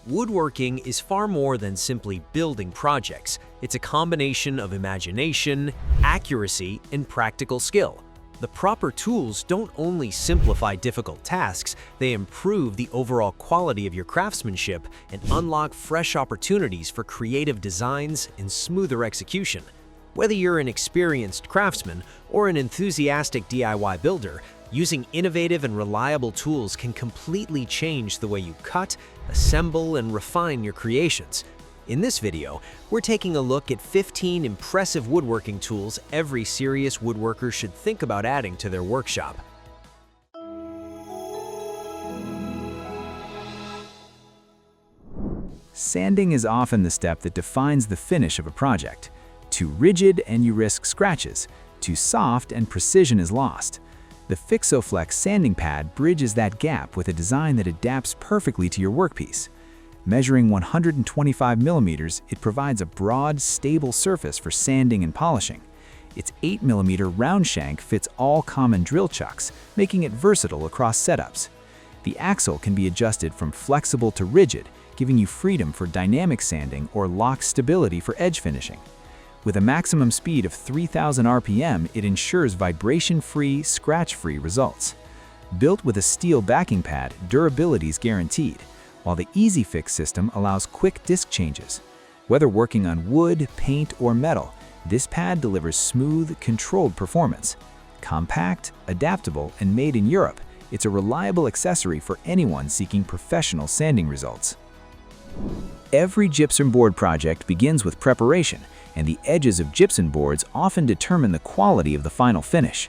Woodworking is far more than simply building projects. It's a combination of imagination, accuracy, and practical skill. The proper tools don't only simplify difficult tasks, they improve the overall quality of your craftsmanship and unlock fresh opportunities for creative designs and smoother execution. Whether you're an experienced craftsman or an enthusiastic DIY builder, using innovative and reliable tools can completely change the way you cut, assemble, and refine your creations. In this video, we're taking a look at 15 impressive woodworking tools every serious woodworker should think about adding to their workshop. Sanding is often the step that defines the finish of a project. Too rigid and you risk scratches. Too soft and precision is lost. The Fixoflex sanding pad bridges that gap with a design that adapts perfectly to your workpiece. Measuring 125 millimeters, it provides a broad, stable surface for sanding and polishing. Its 8 millimeter round shank fits all common drill chucks, making it versatile across setups. The axle can be adjusted from flexible to rigid, giving you freedom for dynamic sanding or lock stability for edge finishing. With a maximum speed of 3,000 RPM, it ensures vibration-free, scratch-free results. Built with a steel backing pad, durability is guaranteed, while the Easy Fix system allows quick disc changes. Whether working on wood, paint, or metal, this pad delivers smooth, controlled performance. Compact, adaptable, and made in Europe, it's a reliable accessory for anyone seeking professional sanding results. Every gypsum board project begins with preparation, and the edges of gypsum boards often determine the quality of the final finish.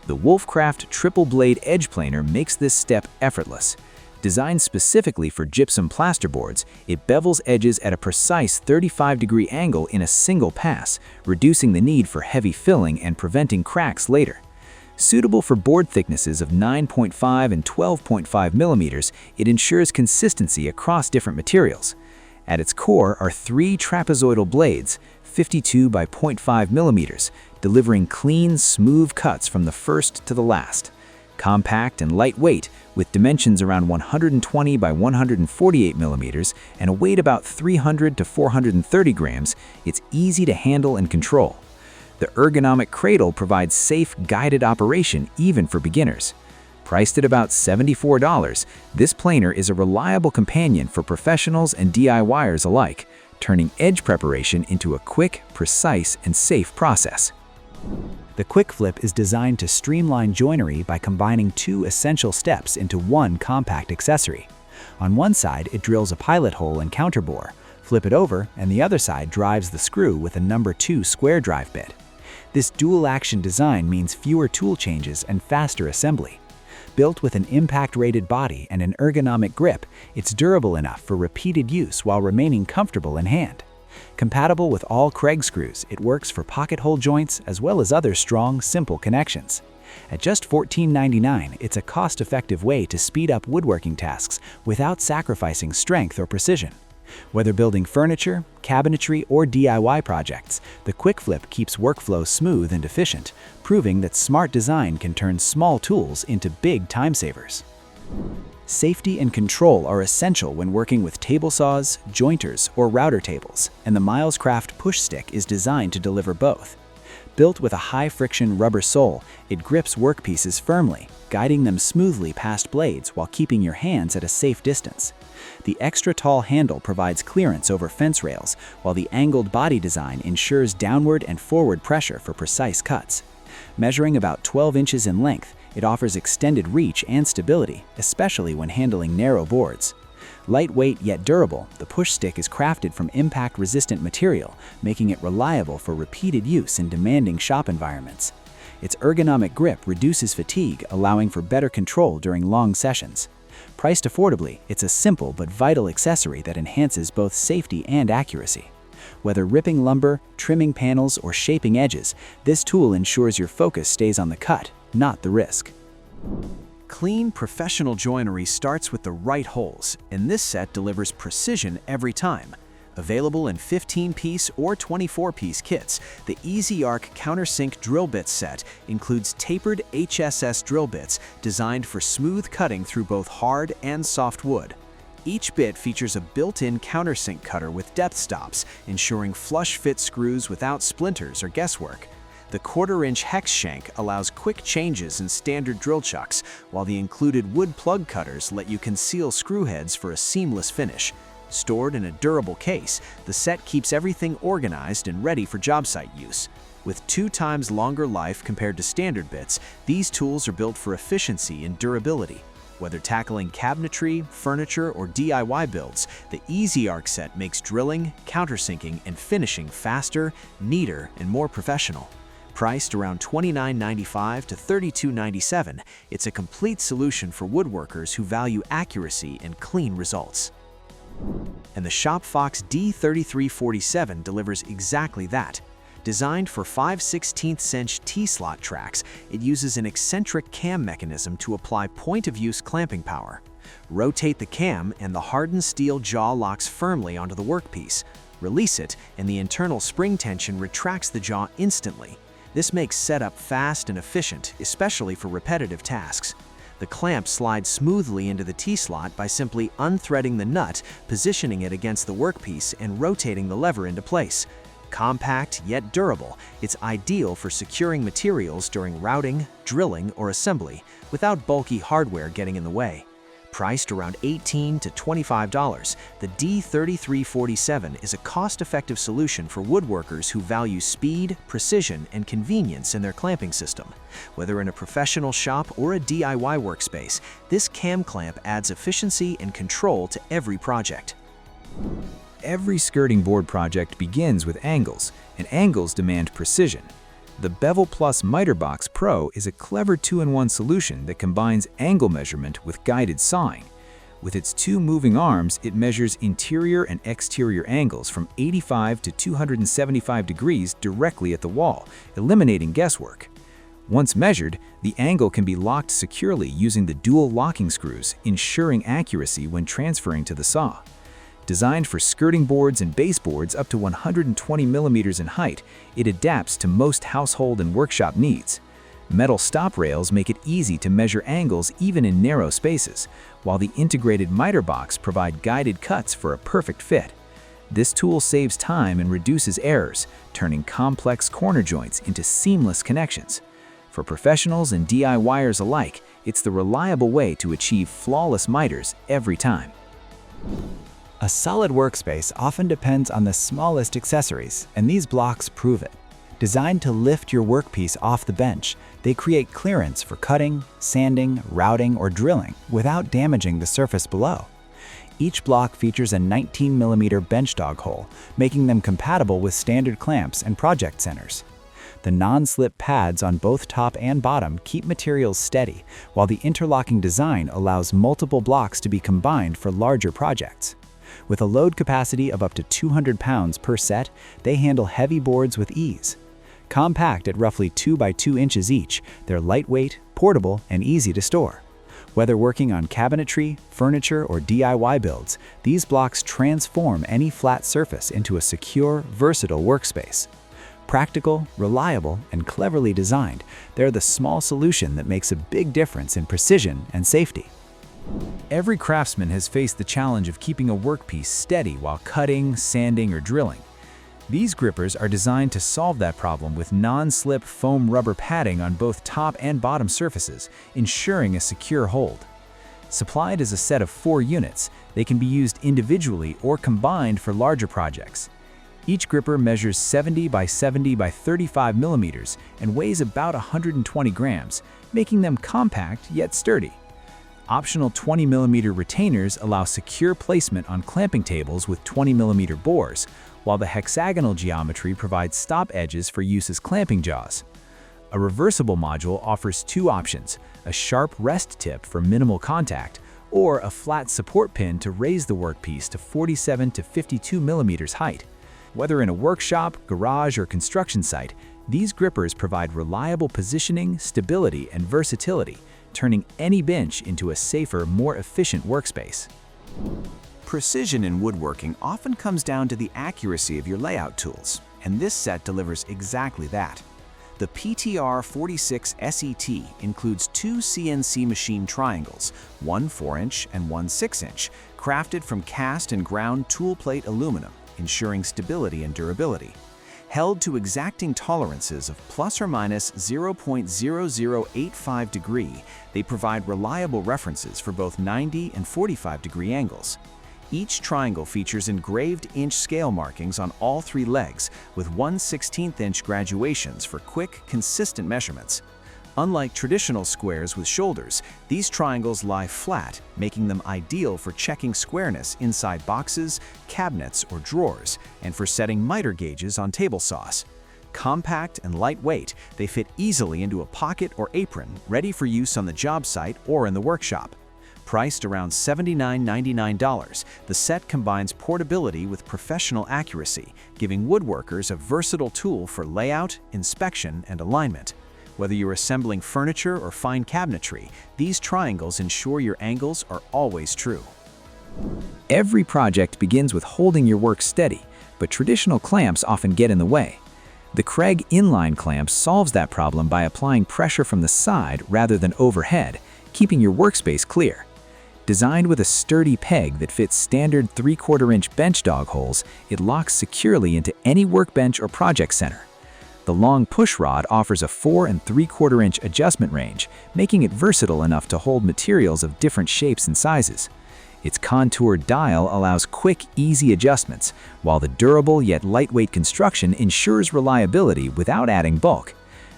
The Wolfcraft triple blade edge planer makes this step effortless. Designed specifically for gypsum plasterboards, it bevels edges at a precise 35-degree angle in a single pass, reducing the need for heavy filling and preventing cracks later. Suitable for board thicknesses of 9.5 and 12.5 millimeters, it ensures consistency across different materials. At its core are 3 trapezoidal blades, 52 by 0.5 millimeters, delivering clean, smooth cuts from the first to the last. Compact and lightweight, with dimensions around 120 by 148 millimeters and a weight about 300 to 430 grams, it's easy to handle and control. The ergonomic cradle provides safe, guided operation even for beginners. Priced at about $74, this planer is a reliable companion for professionals and DIYers alike, turning edge preparation into a quick, precise, and safe process. The quick flip is designed to streamline joinery by combining 2 essential steps into one compact accessory. On one side, it drills a pilot hole and counterbore. Flip it over, and the other side drives the screw with a number 2 square drive bit. This dual-action design means fewer tool changes and faster assembly. Built with an impact-rated body and an ergonomic grip, it's durable enough for repeated use while remaining comfortable in hand. Compatible with all Craig screws, it works for pocket hole joints as well as other strong, simple connections. At just $14.99, it's a cost-effective way to speed up woodworking tasks without sacrificing strength or precision. Whether building furniture, cabinetry, or DIY projects, the quick flip keeps workflow smooth and efficient, proving that smart design can turn small tools into big time savers. Safety and control are essential when working with table saws, jointers, or router tables, and the Milescraft push stick is designed to deliver both. Built with a high-friction rubber sole, it grips workpieces firmly, guiding them smoothly past blades while keeping your hands at a safe distance. The extra-tall handle provides clearance over fence rails, while the angled body design ensures downward and forward pressure for precise cuts. Measuring about 12 inches in length, it offers extended reach and stability, especially when handling narrow boards. Lightweight yet durable, the push stick is crafted from impact-resistant material, making it reliable for repeated use in demanding shop environments. Its ergonomic grip reduces fatigue, allowing for better control during long sessions. Priced affordably, it's a simple but vital accessory that enhances both safety and accuracy. Whether ripping lumber, trimming panels, or shaping edges, this tool ensures your focus stays on the cut, not the risk. Clean, professional joinery starts with the right holes, and this set delivers precision every time. Available in 15-piece or 24-piece kits, the Easy Arc countersink drill bit set includes tapered HSS drill bits designed for smooth cutting through both hard and soft wood. Each bit features a built-in countersink cutter with depth stops, ensuring flush-fit screws without splinters or guesswork. The 1/4-inch hex shank allows quick changes in standard drill chucks, while the included wood plug cutters let you conceal screw heads for a seamless finish. Stored in a durable case, the set keeps everything organized and ready for job site use. With 2 times longer life compared to standard bits, these tools are built for efficiency and durability. Whether tackling cabinetry, furniture, or DIY builds, the Easy Arc set makes drilling, countersinking, and finishing faster, neater, and more professional. Priced around $29.95 to $32.97, it's a complete solution for woodworkers who value accuracy and clean results. And the ShopFox D3347 delivers exactly that. Designed for 5/16" T-slot tracks, it uses an eccentric cam mechanism to apply point-of-use clamping power. Rotate the cam and the hardened steel jaw locks firmly onto the workpiece. Release it, and the internal spring tension retracts the jaw instantly. This makes setup fast and efficient, especially for repetitive tasks. The clamp slides smoothly into the T-slot by simply unthreading the nut, positioning it against the workpiece, and rotating the lever into place. Compact yet durable, it's ideal for securing materials during routing, drilling, or assembly without bulky hardware getting in the way. Priced around $18 to $25, the D3347 is a cost-effective solution for woodworkers who value speed, precision, and convenience in their clamping system. Whether in a professional shop or a DIY workspace, this cam clamp adds efficiency and control to every project. Every skirting board project begins with angles, and angles demand precision. The Bevel Plus Mitre Box Pro is a clever 2-in-1 solution that combines angle measurement with guided sawing. With its 2 moving arms, it measures interior and exterior angles from 85 to 275 degrees directly at the wall, eliminating guesswork. Once measured, the angle can be locked securely using the dual locking screws, ensuring accuracy when transferring to the saw. Designed for skirting boards and baseboards up to 120 millimeters in height, it adapts to most household and workshop needs. Metal stop rails make it easy to measure angles even in narrow spaces, while the integrated miter box provide guided cuts for a perfect fit. This tool saves time and reduces errors, turning complex corner joints into seamless connections. For professionals and DIYers alike, it's the reliable way to achieve flawless miters every time. A solid workspace often depends on the smallest accessories, and these blocks prove it. Designed to lift your workpiece off the bench, they create clearance for cutting, sanding, routing, or drilling without damaging the surface below. Each block features a 19mm bench dog hole, making them compatible with standard clamps and project centers. The non-slip pads on both top and bottom keep materials steady, while the interlocking design allows multiple blocks to be combined for larger projects. With a load capacity of up to 200 pounds per set, they handle heavy boards with ease. Compact at roughly 2 by 2 inches each, they're lightweight, portable, and easy to store. Whether working on cabinetry, furniture, or DIY builds, these blocks transform any flat surface into a secure, versatile workspace. Practical, reliable, and cleverly designed, they're the small solution that makes a big difference in precision and safety. Every craftsman has faced the challenge of keeping a workpiece steady while cutting, sanding, or drilling. These grippers are designed to solve that problem with non-slip foam rubber padding on both top and bottom surfaces, ensuring a secure hold. Supplied as a set of 4 units, they can be used individually or combined for larger projects. Each gripper measures 70 by 70 by 35 millimeters and weighs about 120 grams, making them compact yet sturdy. Optional 20mm retainers allow secure placement on clamping tables with 20mm bores, while the hexagonal geometry provides stop edges for use as clamping jaws. A reversible module offers 2 options, a sharp rest tip for minimal contact, or a flat support pin to raise the workpiece to 47 to 52 millimeters height. Whether in a workshop, garage, or construction site, these grippers provide reliable positioning, stability, and versatility, turning any bench into a safer, more efficient workspace. Precision in woodworking often comes down to the accuracy of your layout tools, and this set delivers exactly that. The PTR46 SET includes two CNC machine triangles, one 4-inch and one 6-inch, crafted from cast and ground tool plate aluminum, ensuring stability and durability. Held to exacting tolerances of plus or minus 0.0085 degree, they provide reliable references for both 90 and 45 degree angles. Each triangle features engraved inch scale markings on all three legs with 1/16" graduations for quick, consistent measurements. Unlike traditional squares with shoulders, these triangles lie flat, making them ideal for checking squareness inside boxes, cabinets, or drawers, and for setting miter gauges on table saws. Compact and lightweight, they fit easily into a pocket or apron, ready for use on the job site or in the workshop. Priced around $79.99, the set combines portability with professional accuracy, giving woodworkers a versatile tool for layout, inspection, and alignment. Whether you're assembling furniture or fine cabinetry, these triangles ensure your angles are always true. Every project begins with holding your work steady, but traditional clamps often get in the way. The Craig inline clamp solves that problem by applying pressure from the side rather than overhead, keeping your workspace clear. Designed with a sturdy peg that fits standard 3/4-inch bench dog holes, it locks securely into any workbench or project center. The long push rod offers a 4 3/4-inch adjustment range, making it versatile enough to hold materials of different shapes and sizes. Its contoured dial allows quick, easy adjustments, while the durable yet lightweight construction ensures reliability without adding bulk.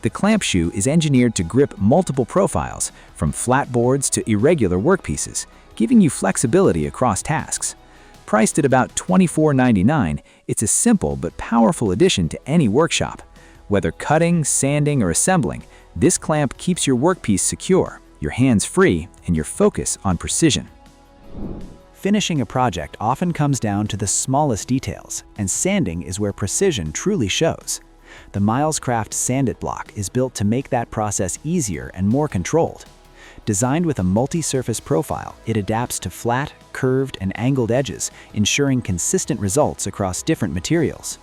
The clamp shoe is engineered to grip multiple profiles, from flat boards to irregular workpieces, giving you flexibility across tasks. Priced at about $24.99, it's a simple but powerful addition to any workshop. Whether cutting, sanding, or assembling, this clamp keeps your workpiece secure, your hands free, and your focus on precision. Finishing a project often comes down to the smallest details, and sanding is where precision truly shows. The Wolfcraft Sand-It block is built to make that process easier and more controlled. Designed with a multi-surface profile, it adapts to flat, curved, and angled edges, ensuring consistent results across different materials.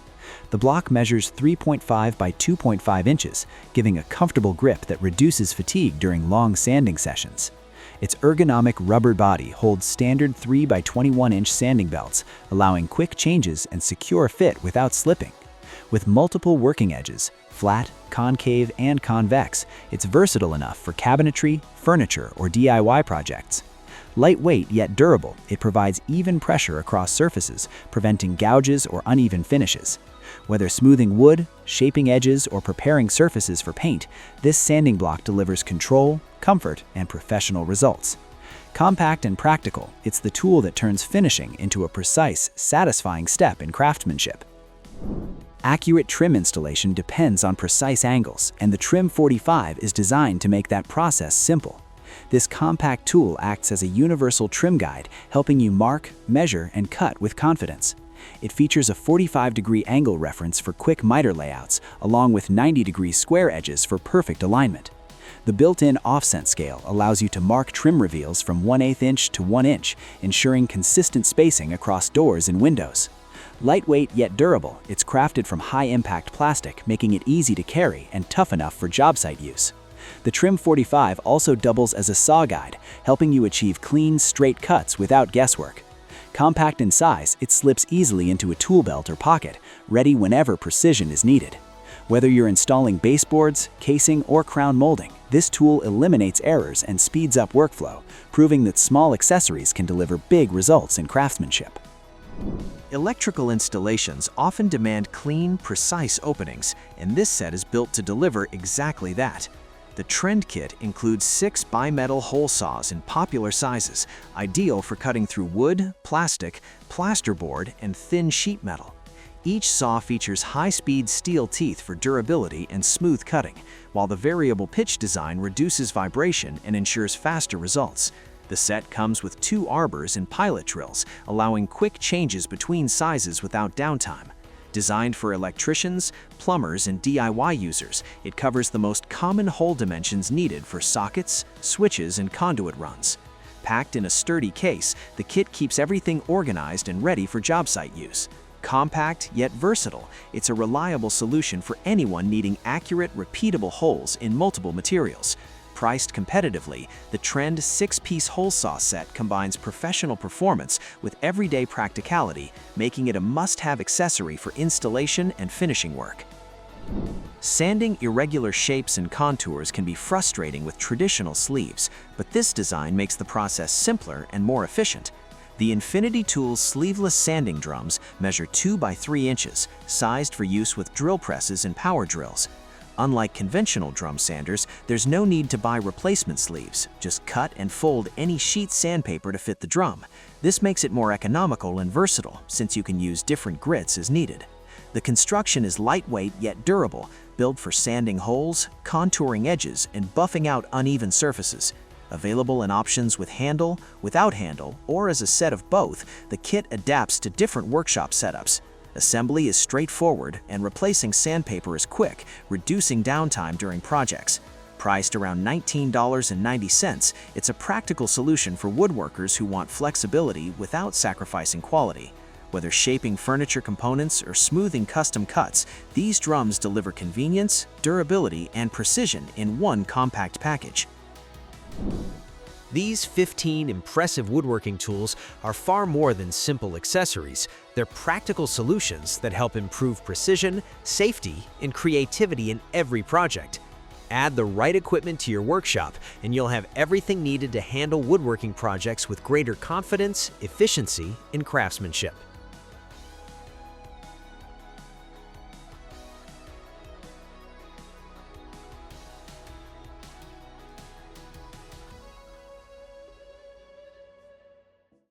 The block measures 3.5 by 2.5 inches, giving a comfortable grip that reduces fatigue during long sanding sessions. Its ergonomic rubber body holds standard 3 by 21-inch sanding belts, allowing quick changes and secure fit without slipping. With multiple working edges, flat, concave, and convex, it's versatile enough for cabinetry, furniture, or DIY projects. Lightweight yet durable, it provides even pressure across surfaces, preventing gouges or uneven finishes. Whether smoothing wood, shaping edges, or preparing surfaces for paint, this sanding block delivers control, comfort, and professional results. Compact and practical, it's the tool that turns finishing into a precise, satisfying step in craftsmanship. Accurate trim installation depends on precise angles, and the Trim 45 is designed to make that process simple. This compact tool acts as a universal trim guide, helping you mark, measure, and cut with confidence. It features a 45-degree angle reference for quick miter layouts, along with 90-degree square edges for perfect alignment. The built-in offset scale allows you to mark trim reveals from 1/8 inch to 1 inch, ensuring consistent spacing across doors and windows. Lightweight yet durable, it's crafted from high-impact plastic, making it easy to carry and tough enough for job site use. The Trim 45 also doubles as a saw guide, helping you achieve clean, straight cuts without guesswork. Compact in size, it slips easily into a tool belt or pocket, ready whenever precision is needed. Whether you're installing baseboards, casing, or crown molding, this tool eliminates errors and speeds up workflow, proving that small accessories can deliver big results in craftsmanship. Electrical installations often demand clean, precise openings, and this set is built to deliver exactly that. The Trend Kit includes 6 bimetal hole saws in popular sizes, ideal for cutting through wood, plastic, plasterboard, and thin sheet metal. Each saw features high-speed steel teeth for durability and smooth cutting, while the variable pitch design reduces vibration and ensures faster results. The set comes with 2 arbors and pilot drills, allowing quick changes between sizes without downtime. Designed for electricians, plumbers, and DIY users, it covers the most common hole dimensions needed for sockets, switches, and conduit runs. Packed in a sturdy case, the kit keeps everything organized and ready for job site use. Compact yet versatile, it's a reliable solution for anyone needing accurate, repeatable holes in multiple materials. Priced competitively, the Trend 6-piece hole saw set combines professional performance with everyday practicality, making it a must-have accessory for installation and finishing work. Sanding irregular shapes and contours can be frustrating with traditional sleeves, but this design makes the process simpler and more efficient. The Infinity Tools sleeveless sanding drums measure 2 by 3 inches, sized for use with drill presses and power drills. Unlike conventional drum sanders, there's no need to buy replacement sleeves. Just cut and fold any sheet sandpaper to fit the drum. This makes it more economical and versatile, since you can use different grits as needed. The construction is lightweight yet durable, built for sanding holes, contouring edges, and buffing out uneven surfaces. Available in options with handle, without handle, or as a set of both, the kit adapts to different workshop setups. Assembly is straightforward, and replacing sandpaper is quick, reducing downtime during projects. Priced around $19.90, it's a practical solution for woodworkers who want flexibility without sacrificing quality. Whether shaping furniture components or smoothing custom cuts, these drums deliver convenience, durability, and precision in one compact package. These 15 impressive woodworking tools are far more than simple accessories. They're practical solutions that help improve precision, safety, and creativity in every project. Add the right equipment to your workshop, and you'll have everything needed to handle woodworking projects with greater confidence, efficiency, and craftsmanship.